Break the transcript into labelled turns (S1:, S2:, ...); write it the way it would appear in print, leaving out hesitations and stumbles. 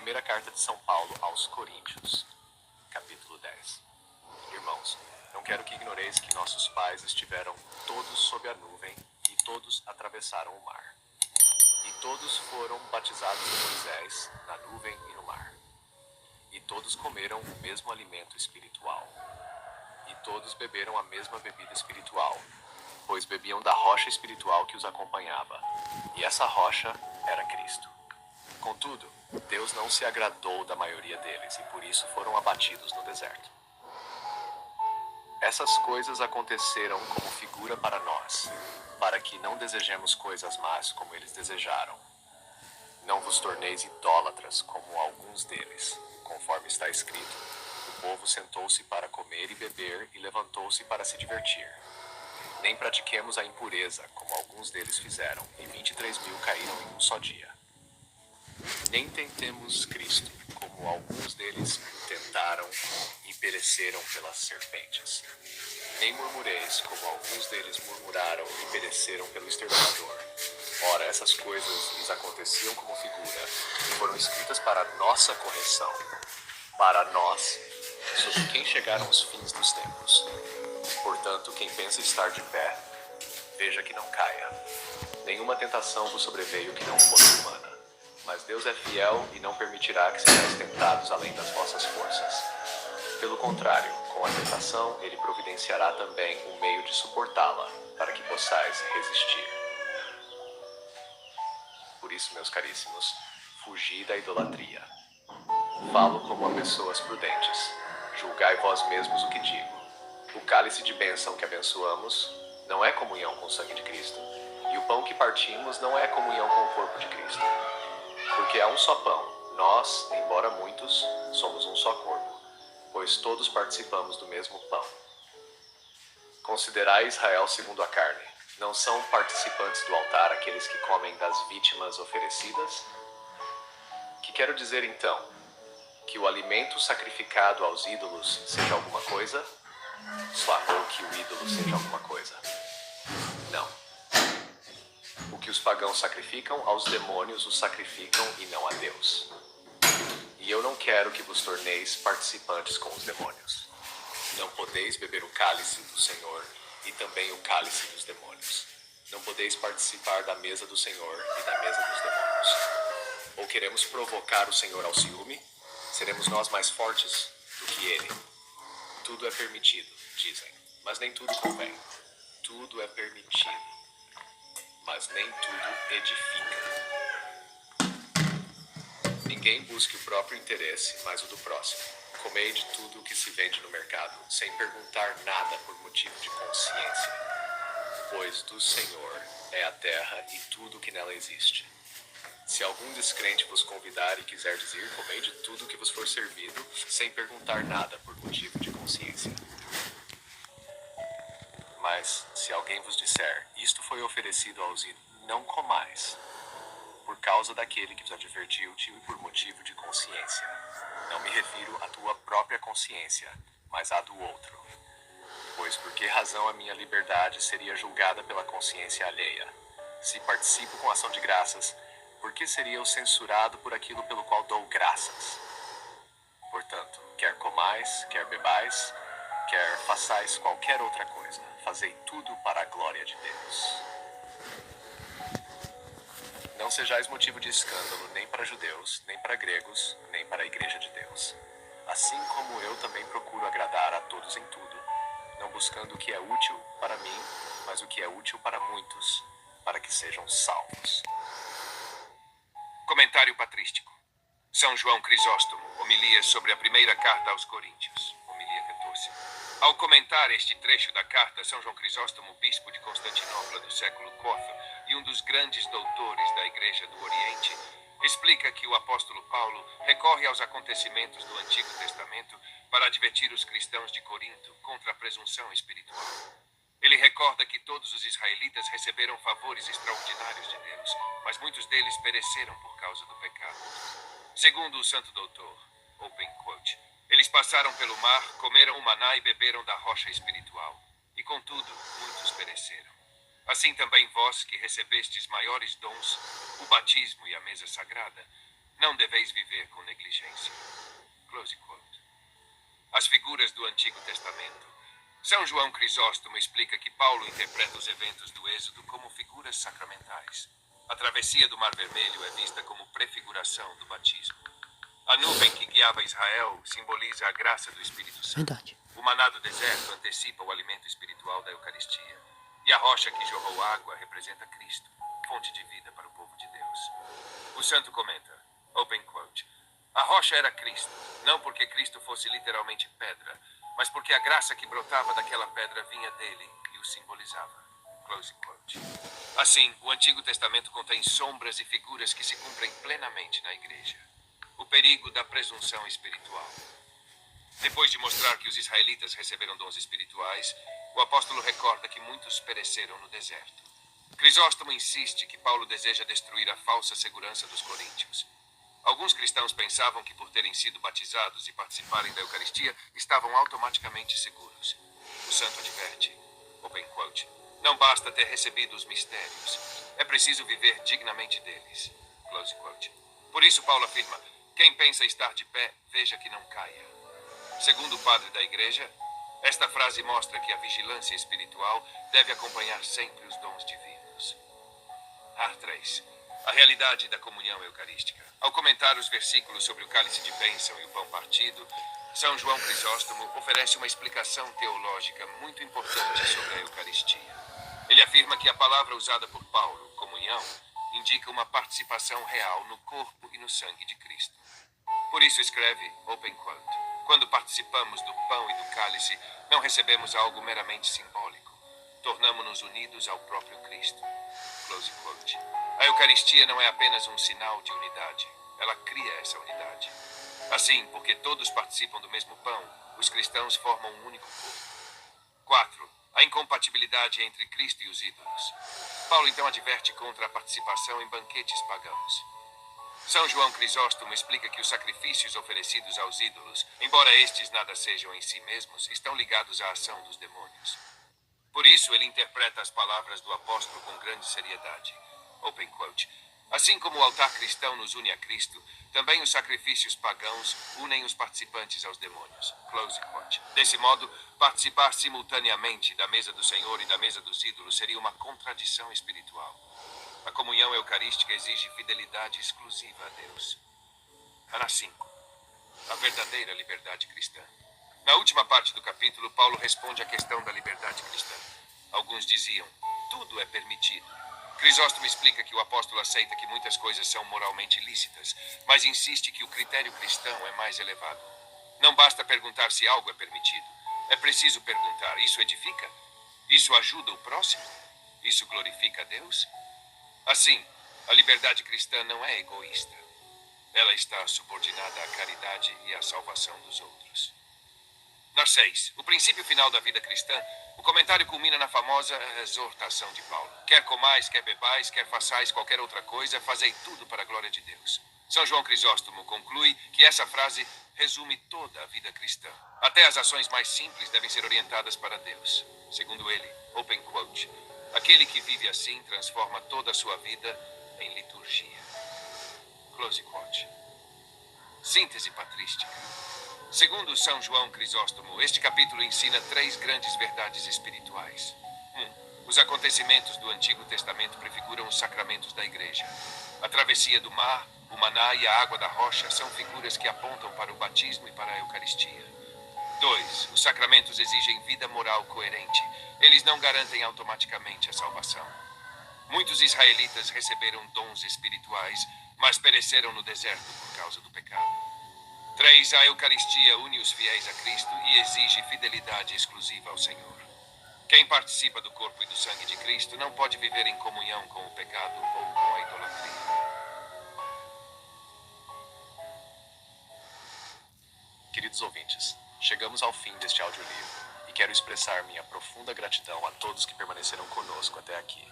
S1: Primeira carta de São Paulo aos Coríntios, capítulo 10. Irmãos, não quero que ignoreis que nossos pais estiveram todos sob a nuvem e todos atravessaram o mar. E todos foram batizados por Moisés na nuvem e no mar. E todos comeram o mesmo alimento espiritual. E todos beberam a mesma bebida espiritual, pois bebiam da rocha espiritual que os acompanhava. E essa rocha era Cristo. Contudo, Deus não se agradou da maioria deles e por isso foram abatidos no deserto. Essas coisas aconteceram como figura para nós, para que não desejemos coisas más como eles desejaram. Não vos torneis idólatras como alguns deles, conforme está escrito: o povo sentou-se para comer e beber e levantou-se para se divertir. Nem pratiquemos a impureza, como alguns deles fizeram, e 23.000 caíram em um só dia. Nem tentemos Cristo, como alguns deles tentaram e pereceram pelas serpentes. Nem murmureis, como alguns deles murmuraram e pereceram pelo exterminador. Ora, essas coisas lhes aconteciam como figura, e foram escritas para nossa correção, para nós, sobre quem chegaram os fins dos tempos. Portanto, quem pensa estar de pé, veja que não caia. Nenhuma tentação vos sobreveio que não fosse humana. Mas Deus é fiel e não permitirá que sejais tentados além das vossas forças. Pelo contrário, com a tentação, Ele providenciará também um meio de suportá-la, para que possais resistir. Por isso, meus caríssimos, fugi da idolatria. Falo como a pessoas prudentes. Julgai vós mesmos o que digo. O cálice de bênção que abençoamos não é comunhão com o sangue de Cristo, e o pão que partimos não é comunhão com o corpo de Cristo. Porque há um só pão, nós, embora muitos, somos um só corpo, pois todos participamos do mesmo pão. Considerai Israel segundo a carne. Não são participantes do altar aqueles que comem das vítimas oferecidas? Que quero dizer então? Que o alimento sacrificado aos ídolos seja alguma coisa? Ou que o ídolo seja alguma coisa? Não. O que os pagãos sacrificam, aos demônios os sacrificam e não a Deus. E eu não quero que vos torneis participantes com os demônios. Não podeis beber o cálice do Senhor e também o cálice dos demônios. Não podeis participar da mesa do Senhor e da mesa dos demônios. Ou queremos provocar o Senhor ao ciúme? Seremos nós mais fortes do que Ele? Tudo é permitido, dizem, mas nem tudo convém. Tudo é permitido, mas nem tudo edifica. Ninguém busque o próprio interesse, mas o do próximo. Comei de tudo o que se vende no mercado, sem perguntar nada por motivo de consciência. Pois do Senhor é a terra e tudo o que nela existe. Se algum descrente vos convidar e quiserdes ir, comei de tudo o que vos for servido, sem perguntar nada por motivo de consciência. Mas, se alguém vos disser, isto foi oferecido aos ídolos, não comais, por causa daquele que vos advertiu e por motivo de consciência. Não me refiro à tua própria consciência, mas à do outro. Pois por que razão a minha liberdade seria julgada pela consciência alheia? Se participo com ação de graças, por que seria eu censurado por aquilo pelo qual dou graças? Portanto, quer comais, quer bebais, quer façais qualquer outra coisa, fazei tudo para a glória de Deus. Não sejais motivo de escândalo nem para judeus, nem para gregos, nem para a igreja de Deus. Assim como eu também procuro agradar a todos em tudo, não buscando o que é útil para mim, mas o que é útil para muitos, para que sejam salvos.
S2: Comentário patrístico. São João Crisóstomo, homilia sobre a primeira carta aos Coríntios, homilia 14. Ao comentar este trecho da carta, São João Crisóstomo, bispo de Constantinopla do século IV e um dos grandes doutores da Igreja do Oriente, explica que o apóstolo Paulo recorre aos acontecimentos do Antigo Testamento para advertir os cristãos de Corinto contra a presunção espiritual. Ele recorda que todos os israelitas receberam favores extraordinários de Deus, mas muitos deles pereceram por causa do pecado. Segundo o santo doutor, open quote, eles passaram pelo mar, comeram o maná e beberam da rocha espiritual, e contudo muitos pereceram. Assim também vós, que recebestes maiores dons, o batismo e a mesa sagrada, Não deveis viver com negligência. Close quote. As figuras do Antigo Testamento. São João Crisóstomo explica que Paulo interpreta os eventos do Êxodo como figuras sacramentais. A travessia do Mar Vermelho é vista como prefiguração do batismo. A nuvem que guiava Israel simboliza a graça do Espírito Santo.
S3: Verdade.
S2: O maná do deserto antecipa o alimento espiritual da Eucaristia. E a rocha que jorrou água representa Cristo, fonte de vida para o povo de Deus. O santo comenta, open quote, a rocha era Cristo, não porque Cristo fosse literalmente pedra, mas porque a graça que brotava daquela pedra vinha dele e o simbolizava. Close quote. Assim, o Antigo Testamento contém sombras e figuras que se cumprem plenamente na Igreja. O perigo da presunção espiritual. Depois de mostrar que os israelitas receberam dons espirituais, o apóstolo recorda que muitos pereceram no deserto. Crisóstomo insiste que Paulo deseja destruir a falsa segurança dos coríntios. Alguns cristãos pensavam que por terem sido batizados e participarem da Eucaristia, estavam automaticamente seguros. O santo adverte, open quote, não basta ter recebido os mistérios, é preciso viver dignamente deles. Close quote. Por isso Paulo afirma, quem pensa estar de pé, veja que não caia. Segundo o padre da Igreja, esta frase mostra que a vigilância espiritual deve acompanhar sempre os dons divinos. A3. A realidade da comunhão eucarística. Ao comentar os versículos sobre o cálice de bênção e o pão partido, São João Crisóstomo oferece uma explicação teológica muito importante sobre a Eucaristia. Ele afirma que a palavra usada por Paulo, comunhão, indica uma participação real no corpo e no sangue de Cristo. Por isso escreve, open quote, quando participamos do pão e do cálice, não recebemos algo meramente simbólico. Tornamo-nos unidos ao próprio Cristo. Close quote. A Eucaristia não é apenas um sinal de unidade. Ela cria essa unidade. Assim, porque todos participam do mesmo pão, os cristãos formam um único corpo. 4. A incompatibilidade entre Cristo e os ídolos. Paulo então adverte contra a participação em banquetes pagãos. São João Crisóstomo explica que os sacrifícios oferecidos aos ídolos, embora estes nada sejam em si mesmos, estão ligados à ação dos demônios. Por isso, ele interpreta as palavras do apóstolo com grande seriedade. Open quote. Assim como o altar cristão nos une a Cristo, também os sacrifícios pagãos unem os participantes aos demônios. Close quote. Desse modo, participar simultaneamente da mesa do Senhor e da mesa dos ídolos seria uma contradição espiritual. A comunhão eucarística exige fidelidade exclusiva a Deus. Ana 5. A verdadeira liberdade cristã. Na última parte do capítulo, Paulo responde à questão da liberdade cristã. Alguns diziam, tudo é permitido. Crisóstomo explica que o apóstolo aceita que muitas coisas são moralmente lícitas, mas insiste que o critério cristão é mais elevado. Não basta perguntar se algo é permitido. É preciso perguntar, isso edifica? Isso ajuda o próximo? Isso glorifica a Deus? Assim, a liberdade cristã não é egoísta. Ela está subordinada à caridade e à salvação dos outros. Na 6. O princípio final da vida cristã, o comentário culmina na famosa exortação de Paulo. Quer comais, quer bebais, quer façais qualquer outra coisa, fazei tudo para a glória de Deus. São João Crisóstomo conclui que essa frase resume toda a vida cristã. Até as ações mais simples devem ser orientadas para Deus. Segundo ele, open quote, aquele que vive assim transforma toda a sua vida em liturgia. Close quote. Síntese patrística. Segundo São João Crisóstomo, este capítulo ensina 3 grandes verdades espirituais. 1. Os acontecimentos do Antigo Testamento prefiguram os sacramentos da Igreja. A travessia do mar, o maná e a água da rocha são figuras que apontam para o batismo e para a Eucaristia. 2. Os sacramentos exigem vida moral coerente. Eles não garantem automaticamente a salvação. Muitos israelitas receberam dons espirituais, mas pereceram no deserto por causa do pecado. 3. A Eucaristia une os fiéis a Cristo e exige fidelidade exclusiva ao Senhor. Quem participa do corpo e do sangue de Cristo não pode viver em comunhão com o pecado ou com a idolatria.
S1: Queridos ouvintes, chegamos ao fim deste audiolivro e quero expressar minha profunda gratidão a todos que permaneceram conosco até aqui.